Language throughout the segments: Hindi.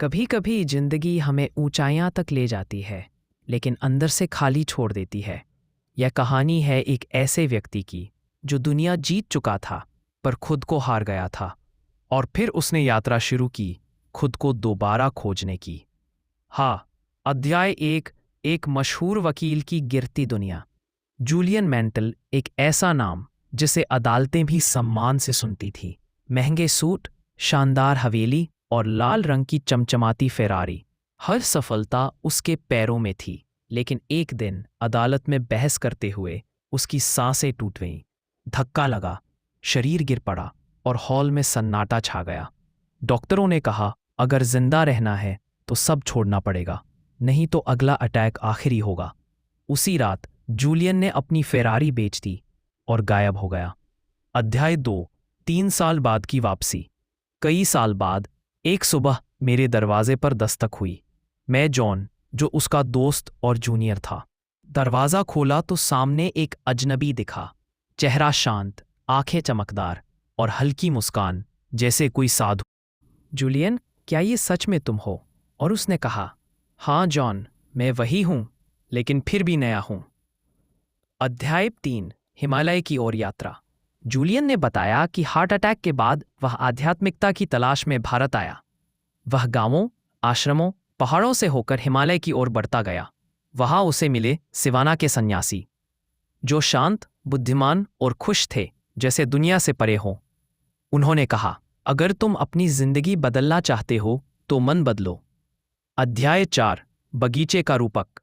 कभी कभी जिंदगी हमें ऊंचाइयां तक ले जाती है, लेकिन अंदर से खाली छोड़ देती है। यह कहानी है एक ऐसे व्यक्ति की जो दुनिया जीत चुका था पर खुद को हार गया था, और फिर उसने यात्रा शुरू की खुद को दोबारा खोजने की। हाँ, अध्याय एक मशहूर वकील की गिरती दुनिया। जूलियन मैंटल एक ऐसा नाम जिसे अदालतें भी सम्मान से सुनती थी। महंगे सूट, शानदार हवेली और लाल रंग की चमचमाती फेरारी, हर सफलता उसके पैरों में थी। लेकिन एक दिन अदालत में बहस करते हुए उसकी सांसें टूट गईं। धक्का लगा, शरीर गिर पड़ा और हॉल में सन्नाटा छा गया। डॉक्टरों ने कहा, अगर जिंदा रहना है तो सब छोड़ना पड़ेगा, नहीं तो अगला अटैक आखिरी होगा। उसी रात जूलियन ने अपनी फेरारी बेच दी और गायब हो गया। अध्याय 2, 3 साल बाद की वापसी। कई साल बाद एक सुबह मेरे दरवाजे पर दस्तक हुई। मैं जॉन, जो उसका दोस्त और जूनियर था। दरवाज़ा खोला तो सामने एक अजनबी दिखा। चेहरा शांत, आंखें चमकदार और हल्की मुस्कान, जैसे कोई साधु। जूलियन, क्या ये सच में तुम हो? और उसने कहा, हाँ जॉन, मैं वही हूं, लेकिन फिर भी नया हूं। अध्याय 3, हिमालय की ओर यात्रा। जूलियन ने बताया कि हार्ट अटैक के बाद वह आध्यात्मिकता की तलाश में भारत आया। वह गांवों, आश्रमों, पहाड़ों से होकर हिमालय की ओर बढ़ता गया। वहां उसे मिले सिवाना के सन्यासी, जो शांत, बुद्धिमान और खुश थे, जैसे दुनिया से परे हों। उन्होंने कहा, अगर तुम अपनी जिंदगी बदलना चाहते हो तो मन बदलो। अध्याय 4, बगीचे का रूपक।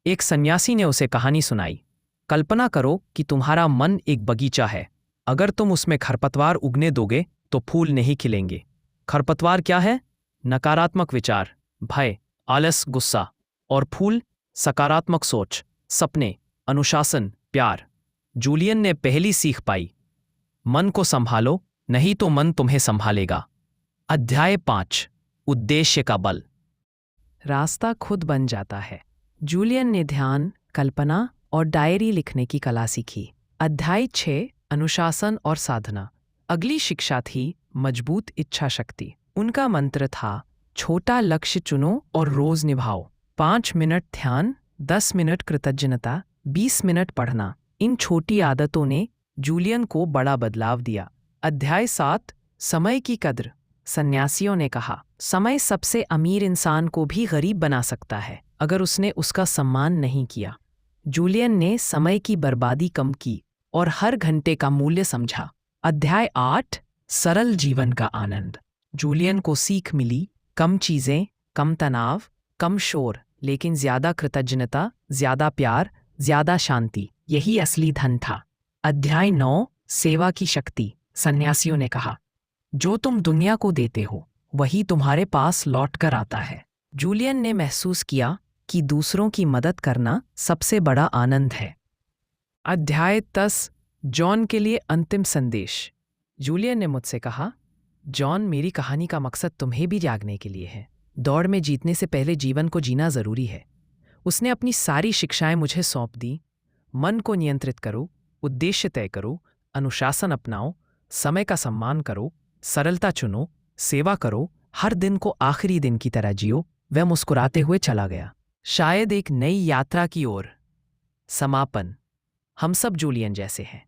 एक सन्यासी ने उसे कहानी सुनाई। कल्पना करो कि तुम्हारा मन एक बगीचा है। अगर तुम उसमें खरपतवार उगने दोगे तो फूल नहीं खिलेंगे। खरपतवार क्या है? नकारात्मक विचार, भय, आलस, गुस्सा। और फूल? सकारात्मक सोच, सपने, अनुशासन, प्यार। जूलियन ने पहली सीख पाई, मन को संभालो, नहीं तो मन तुम्हें संभालेगा। अध्याय 5, उद्देश्य का बल। रास्ता खुद बन जाता है। जूलियन ने ध्यान, कल्पना और डायरी लिखने की कला सीखी। अध्याय 6, अनुशासन और साधना। अगली शिक्षा थी मजबूत इच्छा शक्ति। उनका मंत्र था, छोटा लक्ष्य चुनो और रोज निभाओ। 5 मिनट ध्यान, 10 मिनट कृतज्ञता, 20 मिनट पढ़ना। इन छोटी आदतों ने जूलियन को बड़ा बदलाव दिया। अध्याय 7, समय की कद्र। सन्यासियों ने कहा, समय सबसे अमीर इंसान को भी गरीब बना सकता है अगर उसने उसका सम्मान नहीं किया। जूलियन ने समय की बर्बादी कम की और हर घंटे का मूल्य समझा। अध्याय 8, सरल जीवन का आनंद। जूलियन को सीख मिली, कम चीजें, कम तनाव, कम शोर, लेकिन ज्यादा कृतज्ञता, ज्यादा प्यार, ज्यादा शांति, यही असली धन था। अध्याय 9, सेवा की शक्ति। सन्यासियों ने कहा, जो तुम दुनिया को देते हो वही तुम्हारे पास लौट कर आता है। जूलियन ने महसूस किया कि दूसरों की मदद करना सबसे बड़ा आनंद है। अध्याय 10, जॉन के लिए अंतिम संदेश। जूलियन ने मुझसे कहा, जॉन, मेरी कहानी का मकसद तुम्हें भी जागने के लिए है। दौड़ में जीतने से पहले जीवन को जीना जरूरी है। उसने अपनी सारी शिक्षाएं मुझे सौंप दी। मन को नियंत्रित करो, उद्देश्य तय करो, अनुशासन अपनाओ, समय का सम्मान करो, सरलता चुनो, सेवा करो, हर दिन को आखिरी दिन की तरह जियो। वह मुस्कुराते हुए चला गया, शायद एक नई यात्रा की ओर। समापन। हम सब जूलियन जैसे हैं,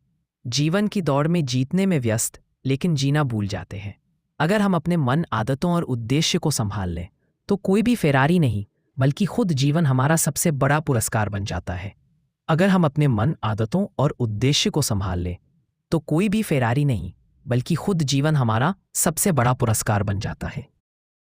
जीवन की दौड़ में जीतने में व्यस्त, लेकिन जीना भूल जाते हैं। अगर हम अपने मन, आदतों और उद्देश्य को संभाल लें तो कोई भी फेरारी नहीं, बल्कि खुद जीवन हमारा सबसे बड़ा पुरस्कार बन जाता है। अगर हम अपने मन, आदतों और उद्देश्य को संभाल लें तो कोई भी फेरारी नहीं, बल्कि खुद जीवन हमारा सबसे बड़ा पुरस्कार बन जाता है।